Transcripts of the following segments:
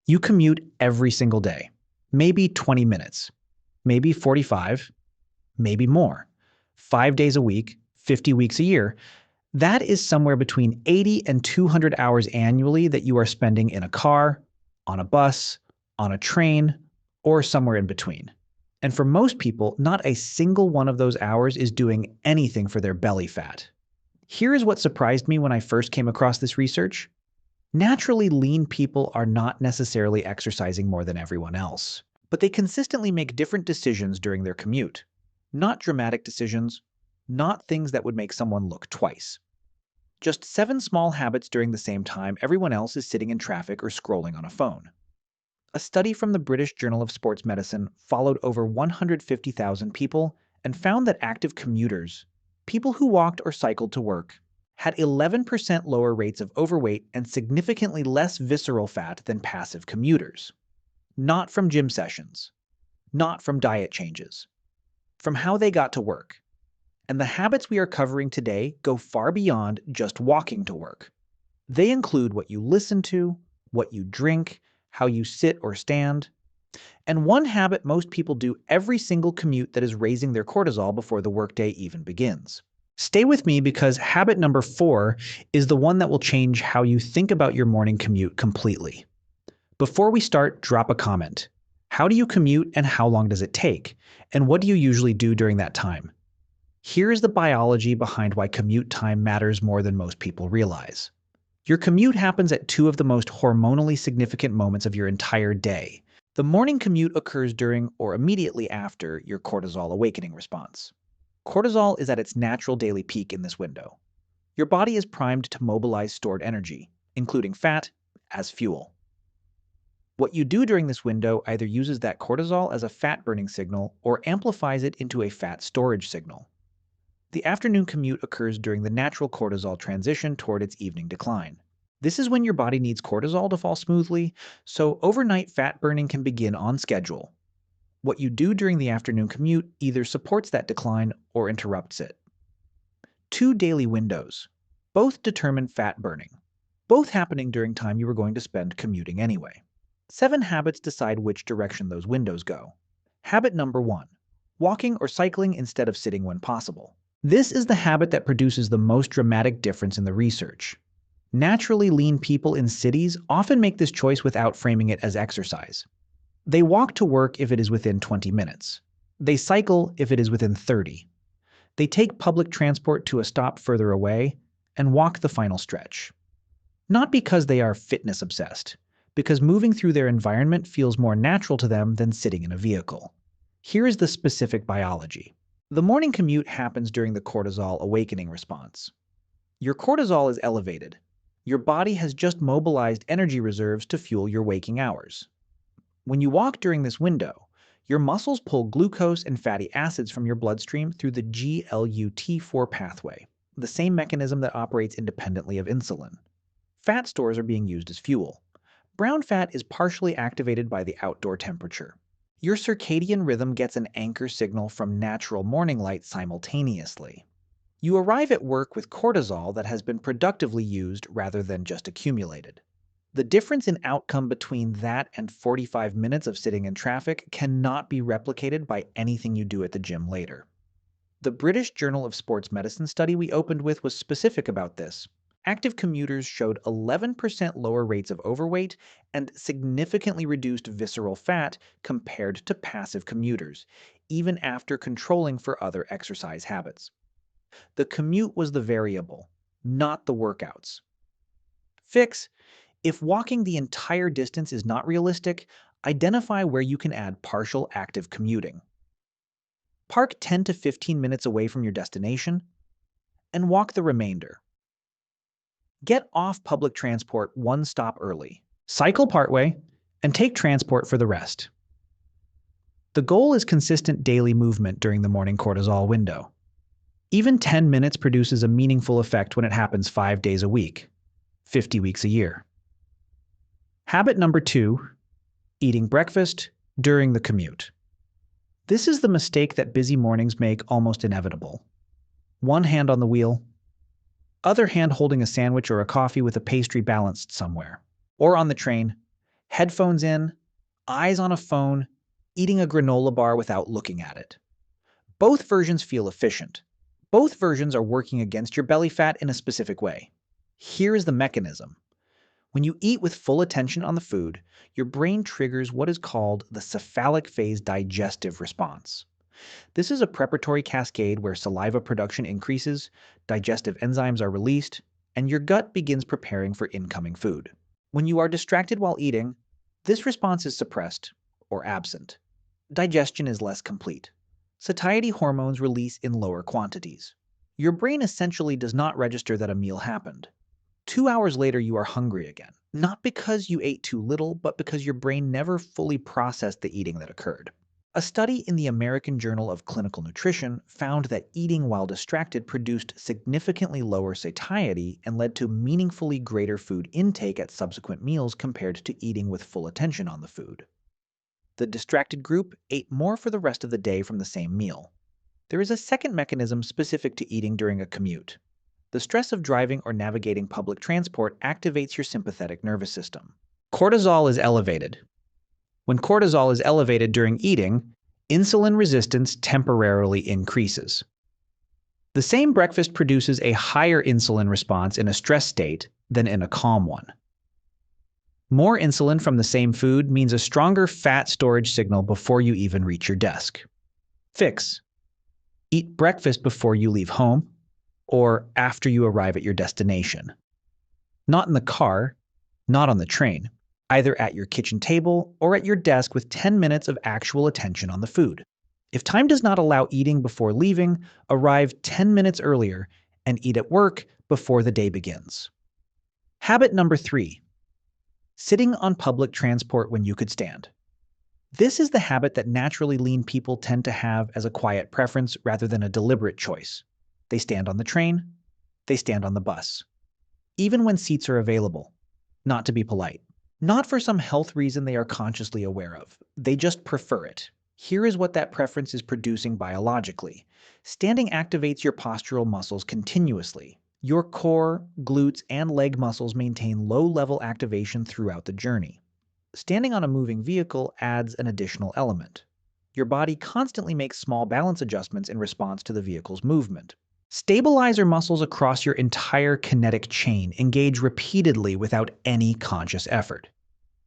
You commute every single day, maybe 20 minutes, maybe 45, maybe more. 5 days a week, 50 weeks a year. That is somewhere between 80 and 200 hours annually that you are spending in a car, on a bus, on a train, or somewhere in between. And for most people, not a single one of those hours is doing anything for their belly fat. Here is what surprised me when I first came across this research. Naturally lean people are not necessarily exercising more than everyone else, but they consistently make different decisions during their commute. Not dramatic decisions, not things that would make someone look twice. Just 7 small habits during the same time everyone else is sitting in traffic or scrolling on a phone. A study from the British Journal of Sports Medicine followed over 150,000 people and found that active commuters, people who walked or cycled to work, had 11% lower rates of overweight and significantly less visceral fat than passive commuters. Not from gym sessions, not from diet changes, from how they got to work. And the habits we are covering today go far beyond just walking to work. They include what you listen to, what you drink, how you sit or stand, and one habit most people do every single commute that is raising their cortisol before the workday even begins. Stay with me because habit number 4 is the one that will change how you think about your morning commute completely. Before we start, drop a comment. How do you commute and how long does it take? And what do you usually do during that time? Here is the biology behind why commute time matters more than most people realize. Your commute happens at 2 of the most hormonally significant moments of your entire day. The morning commute occurs during or immediately after your cortisol awakening response. Cortisol is at its natural daily peak in this window. Your body is primed to mobilize stored energy, including fat, as fuel. What you do during this window either uses that cortisol as a fat-burning signal or amplifies it into a fat storage signal. The afternoon commute occurs during the natural cortisol transition toward its evening decline. This is when your body needs cortisol to fall smoothly, so overnight fat burning can begin on schedule. What you do during the afternoon commute either supports that decline or interrupts it. 2 daily windows. Both determine fat burning. Both happening during time you are going to spend commuting anyway. 7 habits decide which direction those windows go. Habit number 1. Walking or cycling instead of sitting when possible. This is the habit that produces the most dramatic difference in the research. Naturally lean people in cities often make this choice without framing it as exercise. They walk to work if it is within 20 minutes. They cycle if it is within 30. They take public transport to a stop further away and walk the final stretch. Not because they are fitness obsessed, because moving through their environment feels more natural to them than sitting in a vehicle. Here is the specific biology. The morning commute happens during the cortisol awakening response. Your cortisol is elevated. Your body has just mobilized energy reserves to fuel your waking hours. When you walk during this window, your muscles pull glucose and fatty acids from your bloodstream through the GLUT4 pathway, the same mechanism that operates independently of insulin. Fat stores are being used as fuel. Brown fat is partially activated by the outdoor temperature. Your circadian rhythm gets an anchor signal from natural morning light simultaneously. You arrive at work with cortisol that has been productively used rather than just accumulated. The difference in outcome between that and 45 minutes of sitting in traffic cannot be replicated by anything you do at the gym later. The British Journal of Sports Medicine study we opened with was specific about this. Active commuters showed 11% lower rates of overweight and significantly reduced visceral fat compared to passive commuters, even after controlling for other exercise habits. The commute was the variable, not the workouts. Fix: if walking the entire distance is not realistic, identify where you can add partial active commuting. Park 10 to 15 minutes away from your destination and walk the remainder. Get off public transport one stop early, cycle partway, and take transport for the rest. The goal is consistent daily movement during the morning cortisol window. Even 10 minutes produces a meaningful effect when it happens 5 days a week, 50 weeks a year. Habit number 2, eating breakfast during the commute. This is the mistake that busy mornings make almost inevitable. One hand on the wheel, other hand holding a sandwich or a coffee with a pastry balanced somewhere. Or on the train, Headphones in, eyes on a phone, eating a granola bar without looking at it. Both versions feel efficient. Both versions are working against your belly fat in a specific way. Here is the mechanism. When you eat with full attention on the food, your brain triggers what is called the cephalic phase digestive response. This is a preparatory cascade where saliva production increases, digestive enzymes are released, and your gut begins preparing for incoming food. When you are distracted while eating, this response is suppressed or absent. Digestion is less complete. Satiety hormones release in lower quantities. Your brain essentially does not register that a meal happened. 2 hours later, you are hungry again, not because you ate too little, but because your brain never fully processed the eating that occurred. A study in the American Journal of Clinical Nutrition found that eating while distracted produced significantly lower satiety and led to meaningfully greater food intake at subsequent meals compared to eating with full attention on the food. The distracted group ate more for the rest of the day from the same meal. There is a second mechanism specific to eating during a commute. The stress of driving or navigating public transport activates your sympathetic nervous system. Cortisol is elevated. When cortisol is elevated during eating, insulin resistance temporarily increases. The same breakfast produces a higher insulin response in a stress state than in a calm one. More insulin from the same food means a stronger fat storage signal before you even reach your desk. Fix. Eat breakfast before you leave home or after you arrive at your destination. Not in the car, not on the train, either at your kitchen table or at your desk with 10 minutes of actual attention on the food. If time does not allow eating before leaving, arrive 10 minutes earlier and eat at work before the day begins. Habit number 3. Sitting on public transport when you could stand. This is the habit that naturally lean people tend to have as a quiet preference rather than a deliberate choice. They stand on the train, they stand on the bus. Even when seats are available. Not to be polite. Not for some health reason they are consciously aware of. They just prefer it. Here is what that preference is producing biologically. Standing activates your postural muscles continuously. Your core, glutes, and leg muscles maintain low-level activation throughout the journey. Standing on a moving vehicle adds an additional element. Your body constantly makes small balance adjustments in response to the vehicle's movement. Stabilizer muscles across your entire kinetic chain engage repeatedly without any conscious effort.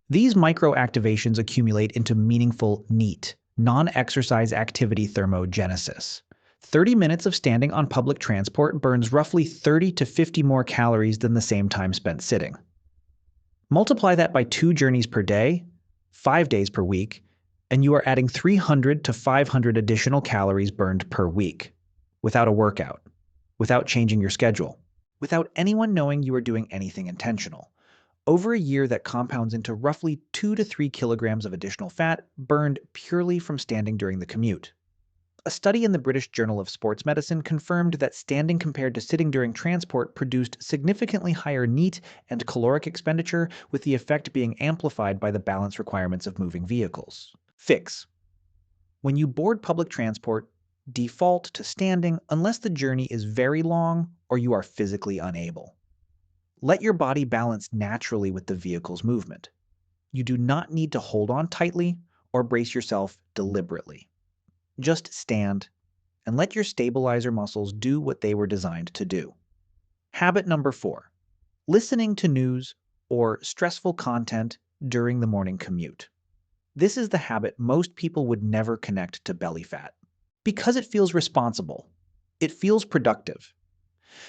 These micro-activations accumulate into meaningful NEAT, non-exercise activity thermogenesis. 30 minutes of standing on public transport burns roughly 30 to 50 more calories than the same time spent sitting. Multiply that by 2 journeys per day, 5 days per week, and you are adding 300 to 500 additional calories burned per week, without a workout, without changing your schedule, without anyone knowing you are doing anything intentional. Over a year, that compounds into roughly 2 to 3 kilograms of additional fat burned purely from standing during the commute. A study in the British Journal of Sports Medicine confirmed that standing compared to sitting during transport produced significantly higher NEAT and caloric expenditure, with the effect being amplified by the balance requirements of moving vehicles. Fix. When you board public transport, default to standing unless the journey is very long or you are physically unable. Let your body balance naturally with the vehicle's movement. You do not need to hold on tightly or brace yourself deliberately. Just stand and let your stabilizer muscles do what they were designed to do. Habit number 4. Listening to news or stressful content during the morning commute. This is the habit most people would never connect to belly fat. Because it feels responsible. It feels productive.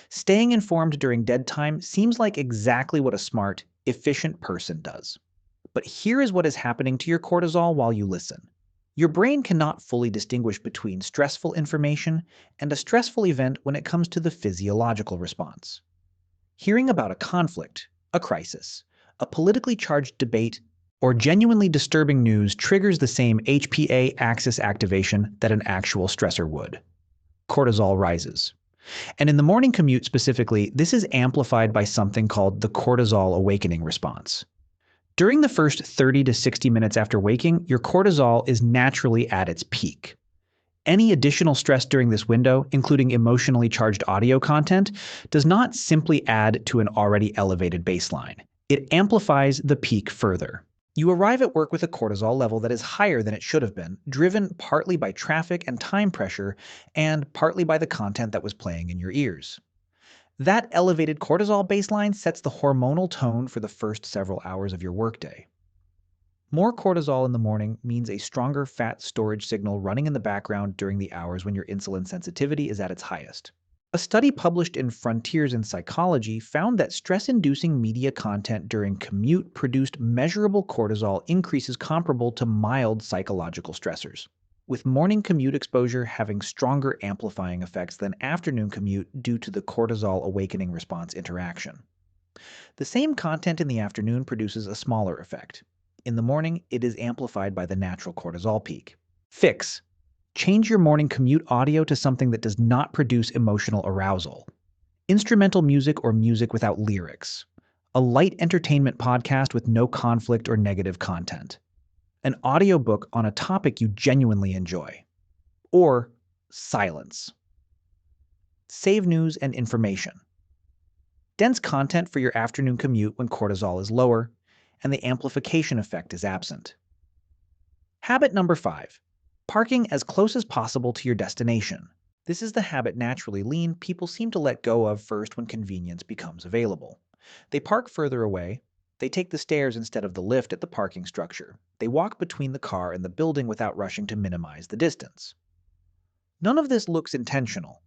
Staying informed during dead time seems like exactly what a smart, efficient person does. But here is what is happening to your cortisol while you listen. Your brain cannot fully distinguish between stressful information and a stressful event when it comes to the physiological response. Hearing about a conflict, a crisis, a politically charged debate, or genuinely disturbing news triggers the same HPA axis activation that an actual stressor would. Cortisol rises. And in the morning commute specifically, this is amplified by something called the cortisol awakening response. During the first 30 to 60 minutes after waking, your cortisol is naturally at its peak. Any additional stress during this window, including emotionally charged audio content, does not simply add to an already elevated baseline. It amplifies the peak further. You arrive at work with a cortisol level that is higher than it should have been, driven partly by traffic and time pressure, and partly by the content that was playing in your ears. That elevated cortisol baseline sets the hormonal tone for the first several hours of your workday. More cortisol in the morning means a stronger fat storage signal running in the background during the hours when your insulin sensitivity is at its highest. A study published in Frontiers in Psychology found that stress-inducing media content during commute produced measurable cortisol increases comparable to mild psychological stressors, with morning commute exposure having stronger amplifying effects than afternoon commute due to the cortisol awakening response interaction. The same content in the afternoon produces a smaller effect. In the morning, it is amplified by the natural cortisol peak. Fix. Change your morning commute audio to something that does not produce emotional arousal. Instrumental music or music without lyrics. A light entertainment podcast with no conflict or negative content. An audiobook on a topic you genuinely enjoy. Or silence. Save news and information. Dense content for your afternoon commute when cortisol is lower, and the amplification effect is absent. Habit number 5. Parking as close as possible to your destination. This is the habit naturally lean people seem to let go of first when convenience becomes available. They park further away. They take the stairs instead of the lift at the parking structure. They walk between the car and the building without rushing to minimize the distance. None of this looks intentional.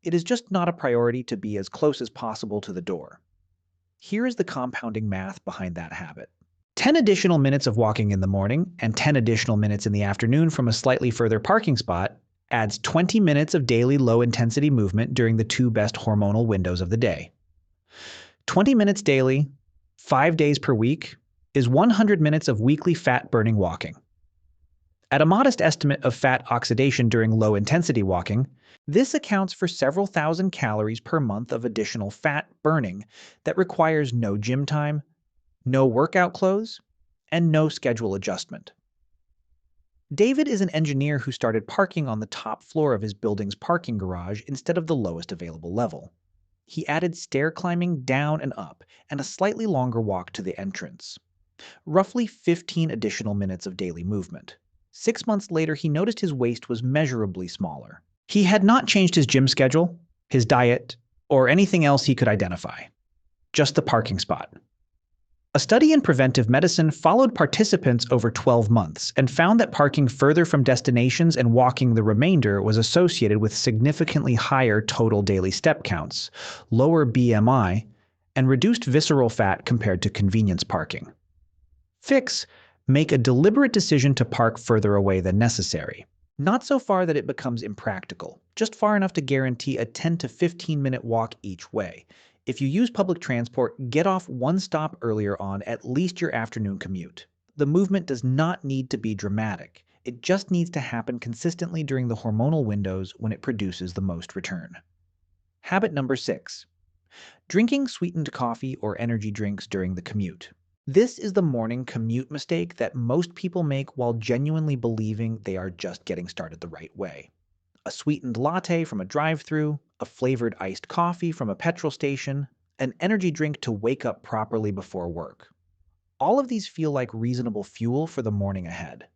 It is just not a priority to be as close as possible to the door. Here is the compounding math behind that habit. 10 additional minutes of walking in the morning and 10 additional minutes in the afternoon from a slightly further parking spot adds 20 minutes of daily low-intensity movement during the 2 best hormonal windows of the day. 20 minutes daily, 5 days per week, is 100 minutes of weekly fat-burning walking. At a modest estimate of fat oxidation during low-intensity walking, this accounts for several thousand calories per month of additional fat burning that requires no gym time, no workout clothes, and no schedule adjustment. David is an engineer who started parking on the top floor of his building's parking garage instead of the lowest available level. He added stair climbing down and up and a slightly longer walk to the entrance. Roughly 15 additional minutes of daily movement. 6 months later, he noticed his waist was measurably smaller. He had not changed his gym schedule, his diet, or anything else he could identify. Just the parking spot. A study in preventive medicine followed participants over 12 months and found that parking further from destinations and walking the remainder was associated with significantly higher total daily step counts, lower BMI, and reduced visceral fat compared to convenience parking. Fix. Make a deliberate decision to park further away than necessary. Not so far that it becomes impractical, just far enough to guarantee a 10 to 15-minute walk each way. If you use public transport, get off one stop earlier on at least your afternoon commute. The movement does not need to be dramatic. It just needs to happen consistently during the hormonal windows when it produces the most return. Habit number 6. Drinking sweetened coffee or energy drinks during the commute. This is the morning commute mistake that most people make while genuinely believing they are just getting started the right way. A sweetened latte from a drive-thru, a flavored iced coffee from a petrol station, an energy drink to wake up properly before work. All of these feel like reasonable fuel for the morning ahead.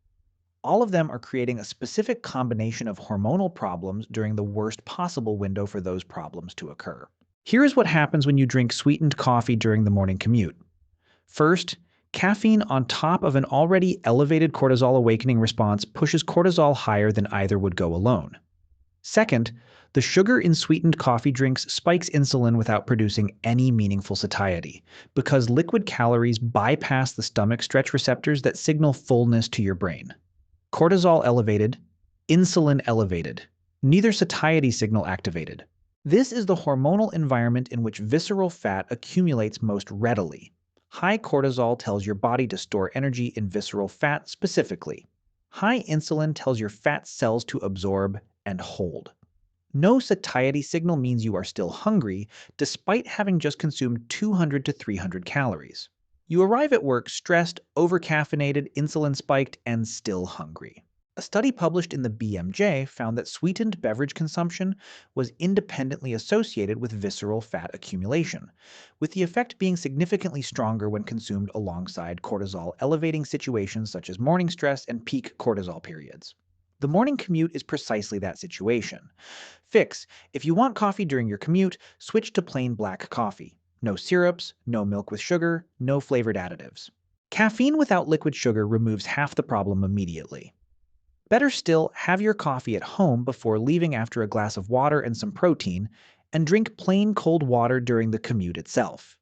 All of them are creating a specific combination of hormonal problems during the worst possible window for those problems to occur. Here is what happens when you drink sweetened coffee during the morning commute. First, caffeine on top of an already elevated cortisol awakening response pushes cortisol higher than either would go alone. Second, the sugar in sweetened coffee drinks spikes insulin without producing any meaningful satiety, because liquid calories bypass the stomach stretch receptors that signal fullness to your brain. Cortisol elevated, insulin elevated, neither satiety signal activated. This is the hormonal environment in which visceral fat accumulates most readily. High cortisol tells your body to store energy in visceral fat specifically. High insulin tells your fat cells to absorb and hold. No satiety signal means you are still hungry, despite having just consumed 200 to 300 calories. You arrive at work stressed, overcaffeinated, insulin spiked, and still hungry. A study published in the BMJ found that sweetened beverage consumption was independently associated with visceral fat accumulation, with the effect being significantly stronger when consumed alongside cortisol elevating situations such as morning stress and peak cortisol periods. The morning commute is precisely that situation. Fix: if you want coffee during your commute, switch to plain black coffee. No syrups, no milk with sugar, no flavored additives. Caffeine without liquid sugar removes half the problem immediately. Better still, have your coffee at home before leaving after a glass of water and some protein, and drink plain cold water during the commute itself.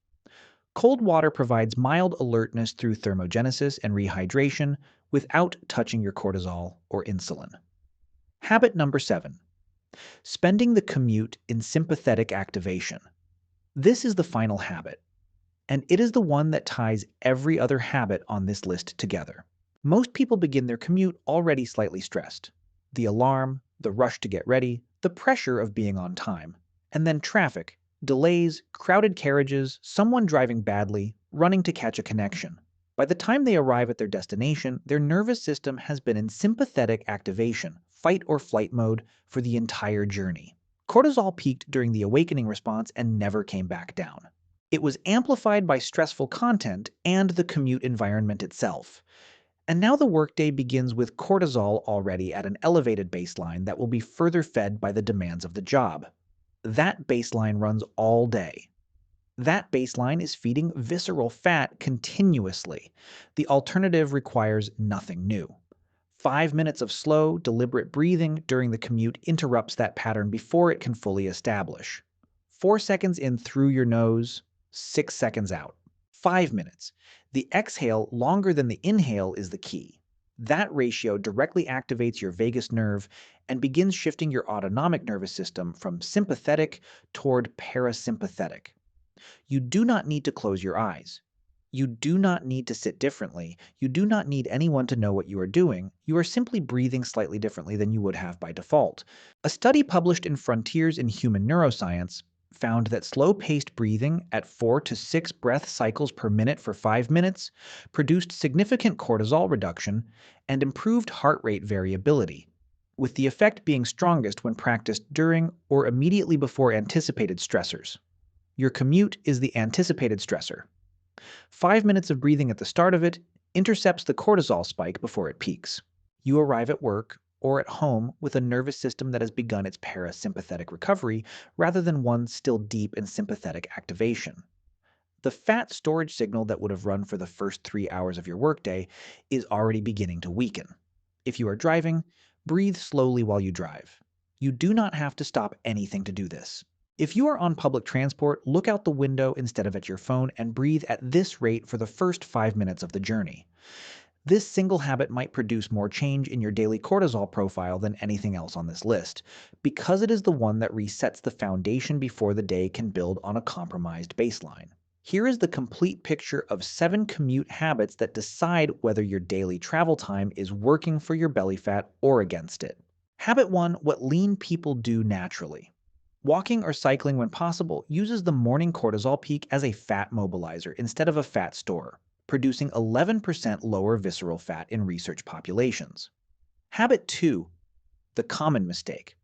Cold water provides mild alertness through thermogenesis and rehydration without touching your cortisol or insulin. Habit number 7. Spending the commute in sympathetic activation. This is the final habit, and it is the one that ties every other habit on this list together. Most people begin their commute already slightly stressed. The alarm, the rush to get ready, the pressure of being on time, and then traffic, delays, crowded carriages, someone driving badly, running to catch a connection. By the time they arrive at their destination, their nervous system has been in sympathetic activation, fight or flight mode, for the entire journey. Cortisol peaked during the awakening response and never came back down. It was amplified by stressful content and the commute environment itself. And now the workday begins with cortisol already at an elevated baseline that will be further fed by the demands of the job. That baseline runs all day. That baseline is feeding visceral fat continuously. The alternative requires nothing new. 5 minutes of slow, deliberate breathing during the commute interrupts that pattern before it can fully establish. 4 seconds in through your nose, 6 seconds out. 5 minutes. The exhale longer than the inhale is the key. That ratio directly activates your vagus nerve and begins shifting your autonomic nervous system from sympathetic toward parasympathetic. You do not need to close your eyes. You do not need to sit differently. You do not need anyone to know what you are doing. You are simply breathing slightly differently than you would have by default. A study published in Frontiers in Human Neuroscience found that slow-paced breathing at 4 to 6 breath cycles per minute for 5 minutes produced significant cortisol reduction and improved heart rate variability, with the effect being strongest when practiced during or immediately before anticipated stressors. Your commute is the anticipated stressor. 5 minutes of breathing at the start of it intercepts the cortisol spike before it peaks. You arrive at work or at home with a nervous system that has begun its parasympathetic recovery rather than one still deep in sympathetic activation. The fat storage signal that would have run for the first 3 hours of your workday is already beginning to weaken. If you are driving, breathe slowly while you drive. You do not have to stop anything to do this. If you are on public transport, look out the window instead of at your phone and breathe at this rate for the first 5 minutes of the journey. This single habit might produce more change in your daily cortisol profile than anything else on this list, because it is the one that resets the foundation before the day can build on a compromised baseline. Here is the complete picture of 7 commute habits that decide whether your daily travel time is working for your belly fat or against it. Habit 1: what lean people do naturally. Walking or cycling when possible uses the morning cortisol peak as a fat mobilizer instead of a fat store, producing 11% lower visceral fat in research populations. Habit 2: the common mistake.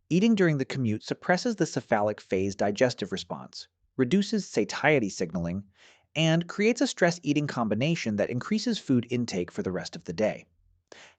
Eating during the commute suppresses the cephalic phase digestive response, reduces satiety signaling, and creates a stress-eating combination that increases food intake for the rest of the day.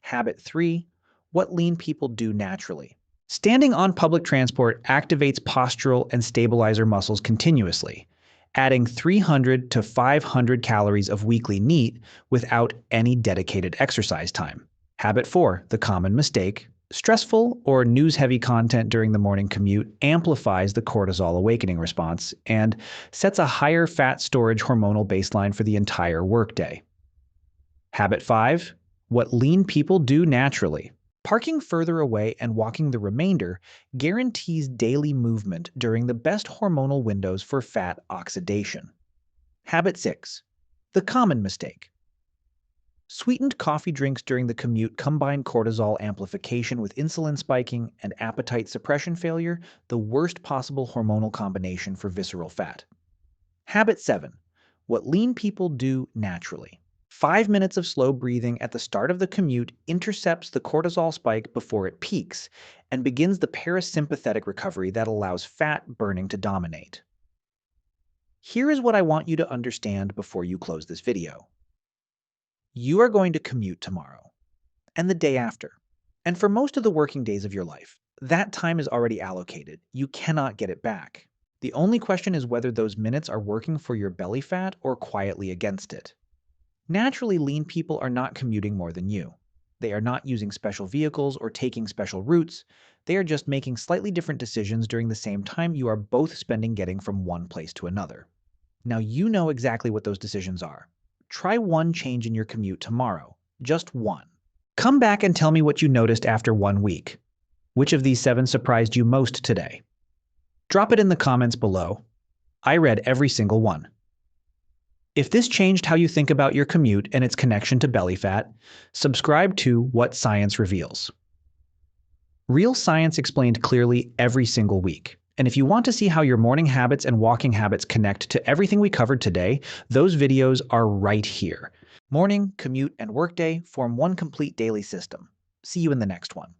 Habit 3: what lean people do naturally. Standing on public transport activates postural and stabilizer muscles continuously, adding 300 to 500 calories of weekly NEAT without any dedicated exercise time. Habit 4: the common mistake. Stressful or news-heavy content during the morning commute amplifies the cortisol awakening response and sets a higher fat storage hormonal baseline for the entire workday. Habit 5: what lean people do naturally. Parking further away and walking the remainder guarantees daily movement during the best hormonal windows for fat oxidation. Habit 6: the common mistake. Sweetened coffee drinks during the commute combine cortisol amplification with insulin spiking and appetite suppression failure, the worst possible hormonal combination for visceral fat. Habit 7: what lean people do naturally. 5 minutes of slow breathing at the start of the commute intercepts the cortisol spike before it peaks and begins the parasympathetic recovery that allows fat burning to dominate. Here is what I want you to understand before you close this video. You are going to commute tomorrow and the day after, and for most of the working days of your life. That time is already allocated. You cannot get it back. The only question is whether those minutes are working for your belly fat or quietly against it. Naturally, lean people are not commuting more than you. They are not using special vehicles or taking special routes. They are just making slightly different decisions during the same time you are both spending getting from one place to another. Now you know exactly what those decisions are. Try one change in your commute tomorrow. Just one. Come back and tell me what you noticed after 1 week. Which of these 7 surprised you most today? Drop it in the comments below. I read every single one. If this changed how you think about your commute and its connection to belly fat, subscribe to What Science Reveals. Real science explained clearly every single week. And if you want to see how your morning habits and walking habits connect to everything we covered today, those videos are right here. Morning, commute, and workday form one complete daily system. See you in the next one.